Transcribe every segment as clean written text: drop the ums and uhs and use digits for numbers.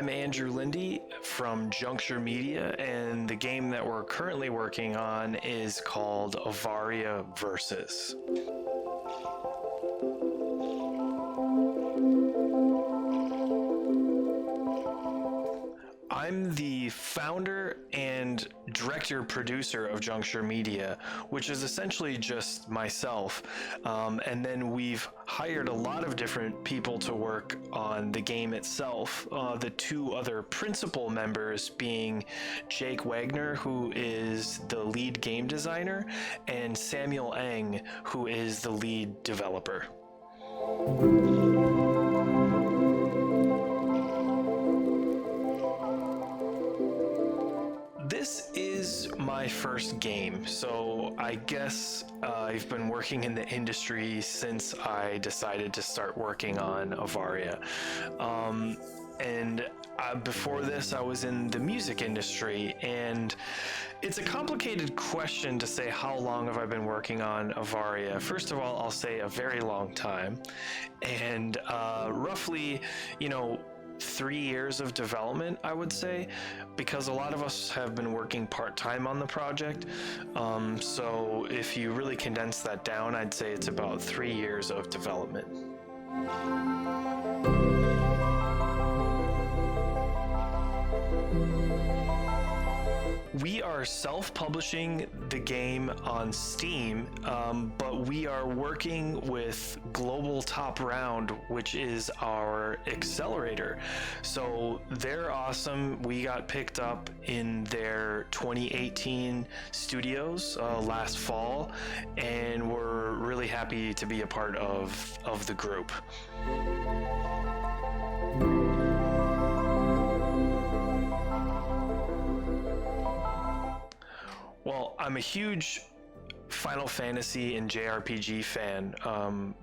I'm Andrew Lindy from Juncture Media, and the game that we're currently working on is called AVARIAvs. I'm the founder and director-producer of Juncture Media, which is essentially just myself. And then we've hired a lot of different people to work on the game itself. The two other principal members being Jake Wagner, who is the lead game designer, and Samuel Eng, who is the lead developer. This is my first game, so I guess I've been working in the industry since I decided to start working on Varia. Before this, I was in the music industry, and it's a complicated question to say how long have I been working on Varia. First of all, I'll say a very long time, and roughly, 3 years of development, I would say, because a lot of us have been working part-time on the project. So if you really condense that down, I'd say it's about 3 years of development. We are self-publishing the game on Steam, but we are working with Global Top Round, which is our accelerator. So they're awesome. We got picked up in their 2018 studios last fall, and we're really happy to be a part of the group. Well, I'm a huge Final Fantasy and JRPG fan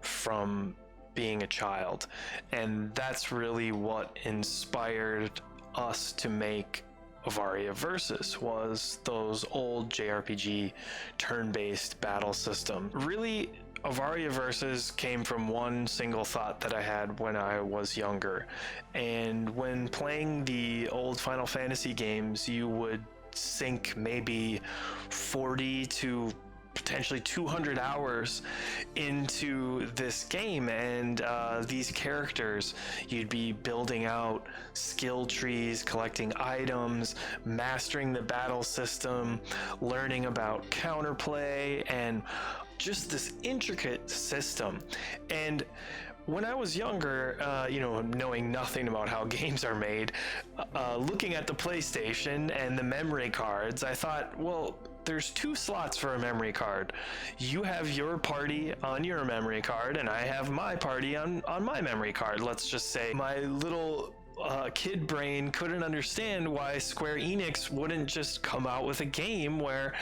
from being a child, and that's really what inspired us to make AVARIAvs, was those old JRPG turn-based battle system. Really, AVARIAvs came from one single thought that I had when I was younger, and when playing the old Final Fantasy games, you would sink maybe 40 to potentially 200 hours into this game, and these characters, you'd be building out skill trees, collecting items, mastering the battle system, learning about counterplay, and just this intricate system. And when I was younger, knowing nothing about how games are made, looking at the PlayStation and the memory cards, I thought, well, there's 2 slots for a memory card. You have your party on your memory card, and I have my party on my memory card. Let's just say my little kid brain couldn't understand why Square Enix wouldn't just come out with a game where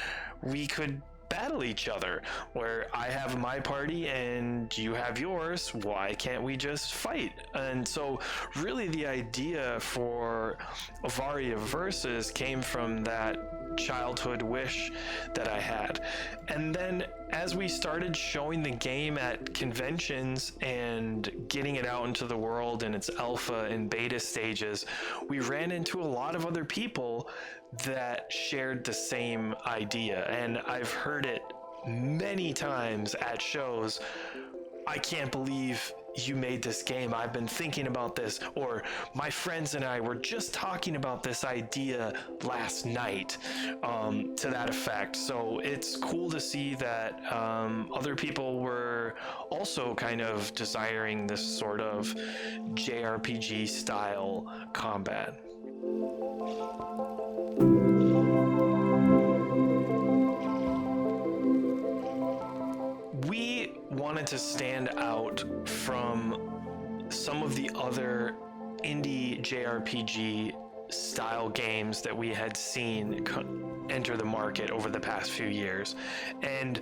we could battle each other, where I have my party and you have yours. Why can't we just fight? And so really the idea for AVARIAvs came from that childhood wish that I had. And then as we started showing the game at conventions and getting it out into the world in its alpha and beta stages, we ran into a lot of other people that shared the same idea. And I've heard it many times at shows. I can't believe you made this game. I've been thinking about this, or my friends and I were just talking about this idea last night, to that effect. So it's cool to see that other people were also kind of desiring this sort of JRPG style combat. We wanted to stand out from some of the other indie JRPG style games that we had seen enter the market over the past few years. And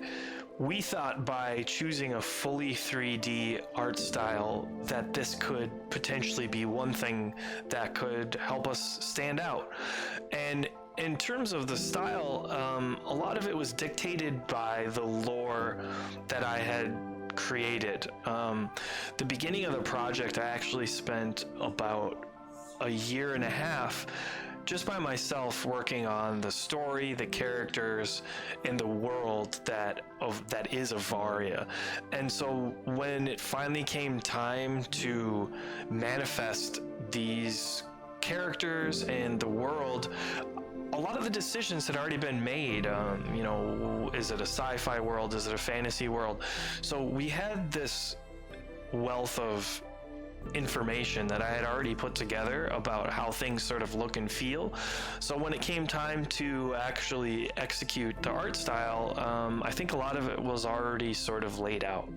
we thought by choosing a fully 3D art style that this could potentially be one thing that could help us stand out. And in terms of the style, a lot of it was dictated by the lore that I had created. The beginning of the project, I actually spent about a year and a half just by myself working on the story, the characters, and the world that is Varia. And so when it finally came time to manifest these characters and the world, a lot of the decisions had already been made. You know, is it a sci-fi world? Is it a fantasy world? So we had this wealth of information that I had already put together about how things sort of look and feel. So when it came time to actually execute the art style, I think a lot of it was already sort of laid out.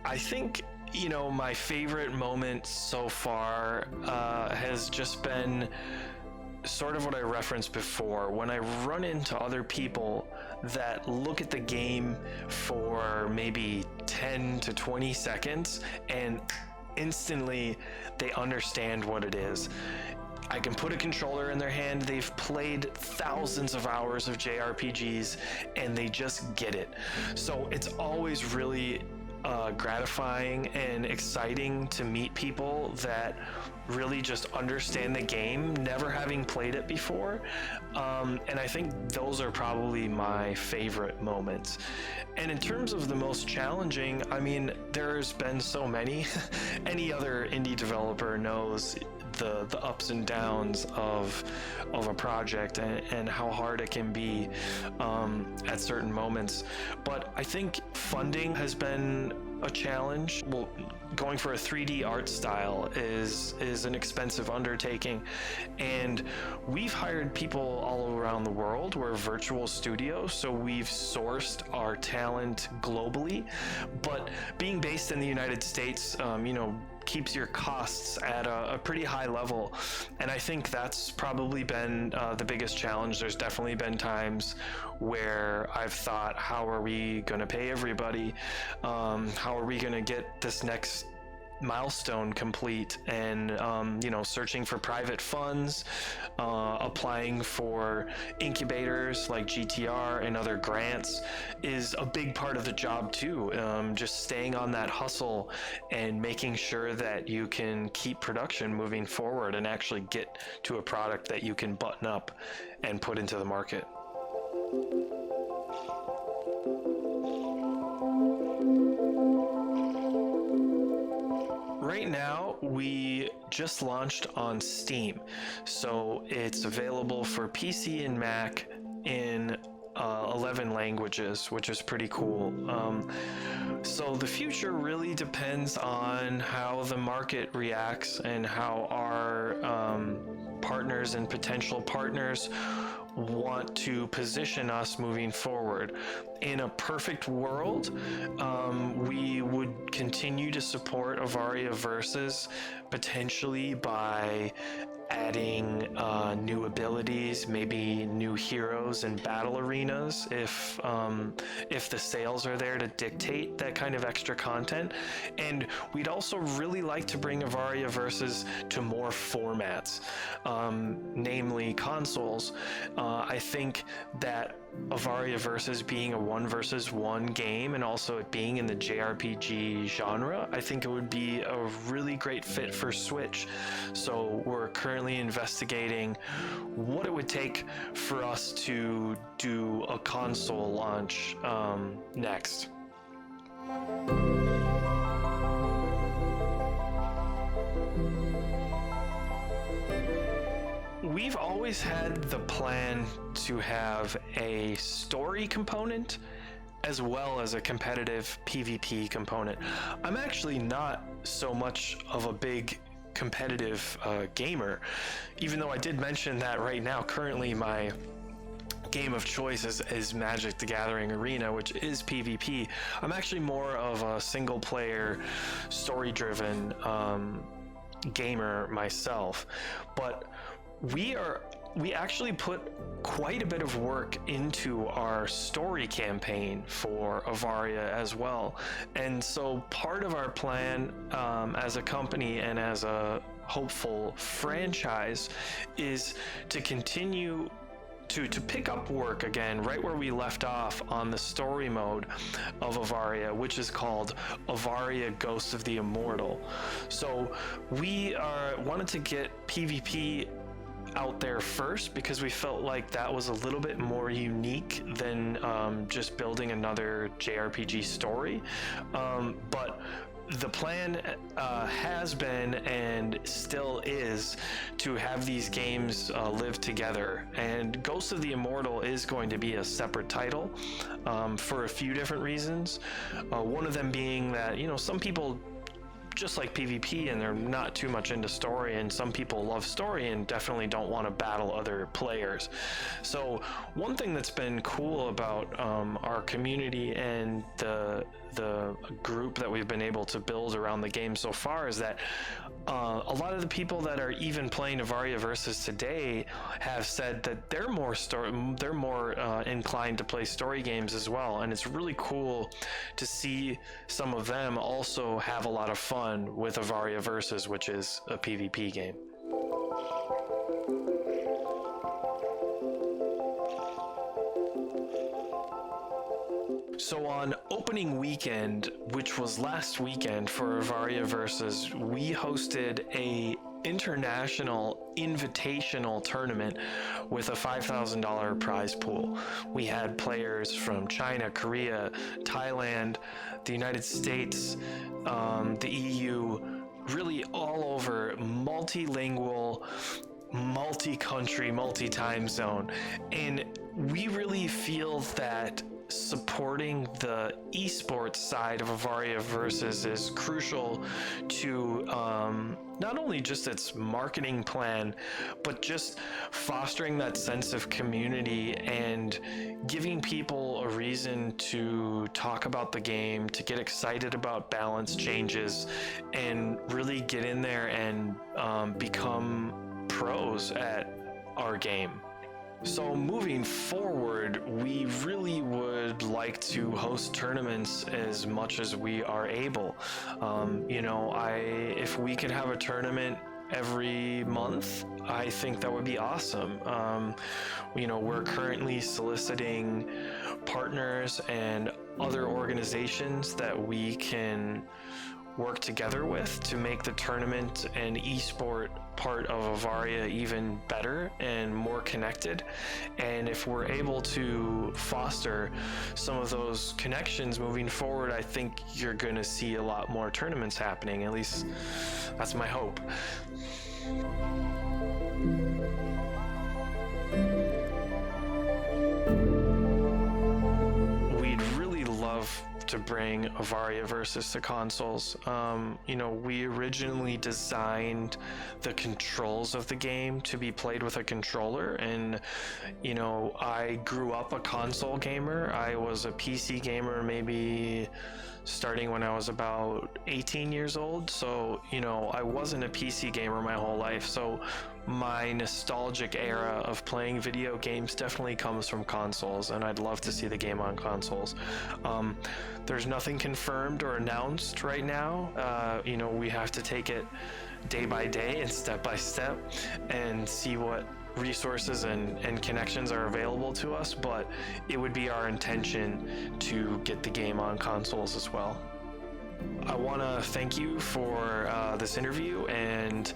I think, you know, my favorite moment so far has just been sort of what I referenced before, when I run into other people that look at the game for maybe 10 to 20 seconds and instantly they understand what it is. I can put a controller in their hand, they've played thousands of hours of JRPGs and they just get it. So it's always really gratifying and exciting to meet people that really just understand the game, never having played it before. And I think those are probably my favorite moments. And in terms of the most challenging, I mean, there's been so many. Any other indie developer knows the ups and downs of a project and how hard it can be at certain moments. But I think funding has been a challenge. Well, going for a 3D art style is an expensive undertaking, and we've hired people all around the world. We're a virtual studio, so we've sourced our talent globally, but being based in the United States, you know, keeps your costs at a pretty high level. And I think that's probably been the biggest challenge. There's definitely been times where I've thought, how are we going to pay everybody? How are we going to get this next milestone complete? And you know, searching for private funds, applying for incubators like GTR and other grants is a big part of the job too. Just staying on that hustle and making sure that you can keep production moving forward and actually get to a product that you can button up and put into the market. Right now, we just launched on Steam, so it's available for PC and Mac in 11 languages, which is pretty cool. So the future really depends on how the market reacts and how our partners and potential partners want to position us moving forward. In a perfect world, we would continue to support AVARIAvs potentially by adding new abilities, maybe new heroes and battle arenas if the sales are there to dictate that kind of extra content. And we'd also really like to bring AVARIAvs to more formats, namely consoles. I think that AVARIAvs being a 1 versus 1 game and also it being in the JRPG genre, I think it would be a really great fit for Switch. So we're currently investigating what it would take for us to do a console launch next. We've always had the plan to have a story component as well as a competitive PvP component. I'm actually not so much of a big competitive gamer, even though I did mention that right now currently my game of choice is Magic the Gathering Arena, which is PvP. I'm actually more of a single player story driven gamer myself, but we actually put quite a bit of work into our story campaign for Varia as well. And so part of our plan as a company and as a hopeful franchise is to continue to pick up work again right where we left off on the story mode of Avaria, which is called Avaria Ghosts of the Immortal. So we wanted to get PvP out there first because we felt like that was a little bit more unique than just building another JRPG story. But the plan has been and still is to have these games live together, and Ghosts of the Immortal is going to be a separate title for a few different reasons. One of them being that, you know, some people just like PvP and they're not too much into story, and some people love story and definitely don't want to battle other players. So one thing that's been cool about our community and the group that we've been able to build around the game so far is that a lot of the people that are even playing AVARIAvs today have said that they're more inclined to play story games as well, and it's really cool to see some of them also have a lot of fun with AVARIAvs, which is a PvP game. So on opening weekend, which was last weekend for AVARIAvs, we hosted a international invitational tournament with a $5,000 prize pool. We had players from China, Korea, Thailand, the United States, the EU, really all over, multilingual, multi-country, multi-time zone. And we really feel that supporting the esports side of AVARIAvs is crucial to not only just its marketing plan, but just fostering that sense of community and giving people a reason to talk about the game, to get excited about balance changes, and really get in there and become pros at our game. So moving forward, we really would like to host tournaments as much as we are able. You know, if we could have a tournament every month, I think that would be awesome. You know, we're currently soliciting partners and other organizations that we can work together with to make the tournament and esport part of Avaria even better and more connected. And if we're able to foster some of those connections moving forward, I think you're going to see a lot more tournaments happening. At least that's my hope. We'd really love to bring AVARIAvs to consoles. You know, we originally designed the controls of the game to be played with a controller, and you know, I grew up a console gamer. I was a PC gamer maybe starting when I was about 18 years old, so you know, I wasn't a PC gamer my whole life, so my nostalgic era of playing video games definitely comes from consoles, and I'd love to see the game on consoles. There's nothing confirmed or announced right now. You know, we have to take it day by day and step by step and see what resources and connections are available to us, but it would be our intention to get the game on consoles as well. I want to thank you for this interview and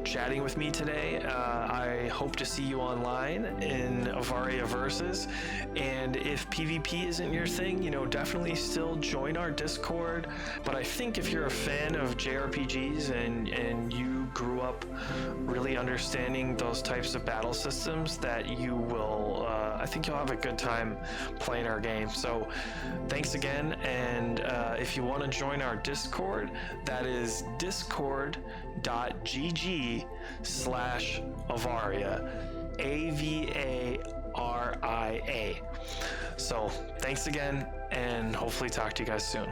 chatting with me today. I hope to see you online in AVARIAvs, and if PvP isn't your thing, you know, definitely still join our Discord. But I think if you're a fan of JRPGs and you grew up really understanding those types of battle systems, that you will, I think you'll have a good time playing our game. So thanks again, and if you want to join our Discord, that is discord.gg/Avaria, AVARIA. So thanks again, and hopefully talk to you guys soon.